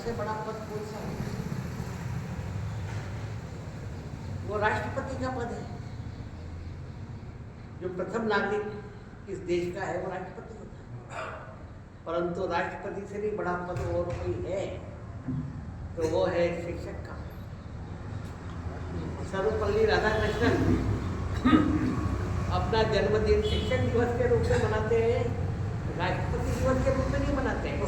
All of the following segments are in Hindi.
सबसे बड़ा पद कौन सा है? वो राष्ट्रपति का पद है। जो प्रथम नागरिक इस देश का है वो राष्ट्रपति होता है। परंतु राष्ट्रपति से भी बड़ा पद और कोई है तो वो है शिक्षक का। सर्वपल्ली राधाकृष्णन अपना जन्मदिन शिक्षक दिवस के रूप में मनाते हैं, राष्ट्रपति दिवस के रूप में नहीं मनाते हैं,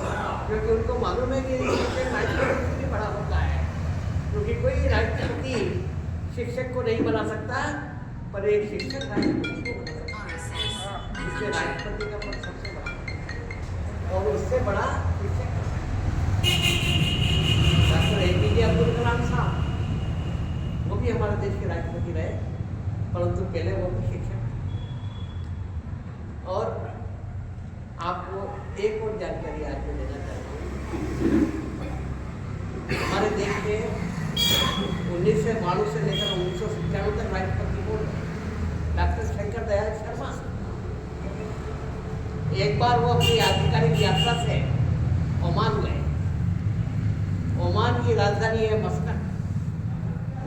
क्योंकि उनको मालूम है कि शिक्षक राष्ट्रपति से भी बड़ा होता है। क्योंकि कोई राष्ट्रपति शिक्षक को नहीं बना सकता, पर एक शिक्षक राष्ट्रपति को बना सकता है। इसलिए राष्ट्रपति का पद सबसे बड़ा और उससे बड़ा शिक्षक का। डॉक्टर APJ अब्दुल कलाम साहब वो भी हमारे देश के राष्ट्रपति रहे, परंतु पहले वो भी शिक्षक। और आपको एक और जानकारी आज मैं देना चाहता हूँ। हमारे देश के 1992 से लेकर 1997 तक राष्ट्रपति को डॉक्टर शंकर दयाल शर्मा। एक बार वो अपनी आधिकारिक यात्रा से ओमान गए। ओमान की राजधानी है मस्कट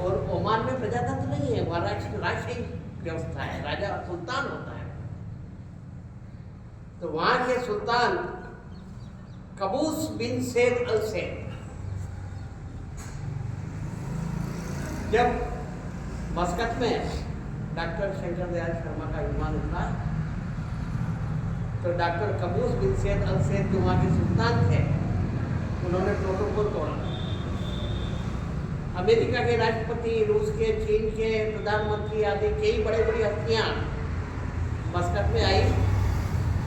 और ओमान में प्रजातंत्र नहीं है, वहाँ राजशाही व्यवस्था है, राजा सुल्तान होता है। तो वहां के सुल्तान कबूस बिन सैद अल सैद जब मस्कट में डॉक्टर शंकर दयाल शर्मा का विमान उतरा तो डॉक्टर कबूस बिन सैद अल सैद जो वहां के सुल्तान थे उन्होंने प्रोटोकॉल तोड़ा। अमेरिका के राष्ट्रपति, रूस के, चीन के प्रधानमंत्री आदि कई बड़े बड़ी हस्तियां मस्कट में आई,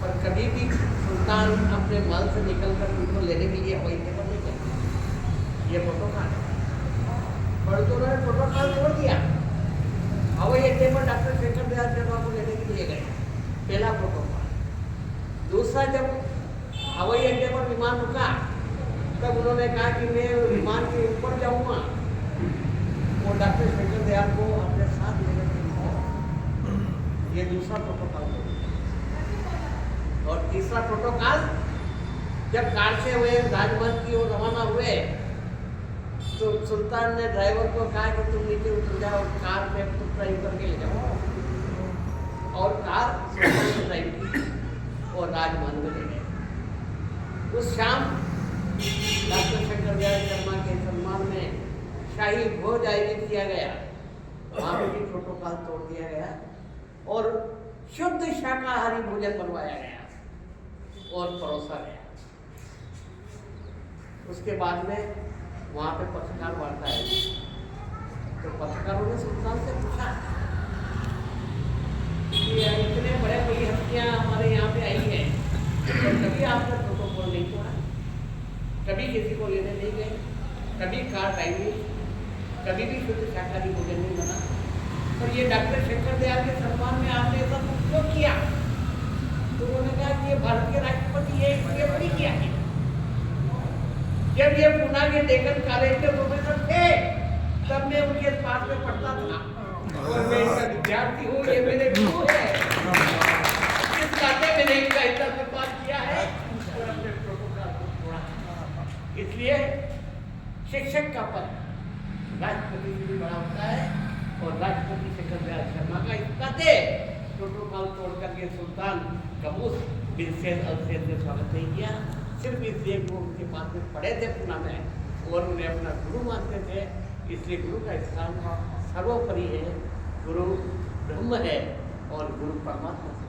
पर कभी भी सुल्तान अपने महल से निकलकर उनको लेने के लिए हवाई अड्डे पर नहीं गए। ये प्रोटोकॉल है, पर तो उन्होंने प्रोटोकॉल तोड़ दिया। हवाई अड्डे पर डॉक्टर शंकर दयाल शर्मा को लेने के लिए गए, पहला प्रोटोकॉल। दूसरा, जब हवाई अड्डे पर विमान रुका तब उन्होंने कहा कि मैं विमान के ऊपर जाऊंगा, वो डॉक्टर शंकर दयाल को अपने साथ लेने के लिए। ये दूसरा प्रोटोकॉल। और तीसरा प्रोटोकॉल, जब कार से हुए राजमार्ग की ओर रवाना हुए तो सुल्तान ने ड्राइवर को कहा कि तुम नीचे उतर जाओ, कार में तुम ड्राइव करके ले जाओ। और कार सुल्तान ने ड्राइव की और राजमार्ग में ले गए। उस शाम डॉक्टर शंकर दयाल शर्मा के सम्मान में शाही भोज आयोजित किया गया। वहाँ पे भी प्रोटोकॉल तोड़ दिया गया और शुद्ध शाकाहारी भोजन बनवाया गया और परोसा गया। उसके बाद में वहाँ पे पत्रकार वार्ता है, तो पत्रकारों ने सुल्तान से पूछा कि इतने बड़े बड़ी हस्तियाँ हमारे यहाँ पे आई हैं, तो कभी आपने प्रोटोकॉल नहीं तोड़ा, कभी किसी को लेने नहीं गए, कभी कार टाइम नहीं, कभी भी शुद्ध शाकाहारी भोजन नहीं बना, पर ये डॉक्टर शंकर दयाल के सम्मान में आपने ऐसा क्यों किया? तो उन्होंने कहा कि ये भारत के राष्ट्रपति है, इसलिए बड़ी किया है। जब ये पुणे के डेक्कन कॉलेज के प्रोफेसर थे तब मैं उनके पास में पढ़ता था और मैं इनका विद्यार्थी हूँ, ये मेरे गुरु है। इस नाते मैंने इनका इतना सम्मान किया है और अपने प्रोटोकॉल को तोड़ा। इसलिए शिक्षक का पद राष्ट्रपति से भी बड़ा होता है और राष्ट्रपति शंकर दयाल शर्मा का इस नाते प्रोटोकॉल तोड़कर के सुल्तान कबूस बिन सैद अल सैद ने स्वागत नहीं किया, सिर्फ इसलिए वो उनके पास में पढ़े थे पुणे में और उन्हें अपना गुरु मानते थे। इसलिए गुरु का स्थान सर्वोपरि है, गुरु ब्रह्म है और गुरु परमात्मा से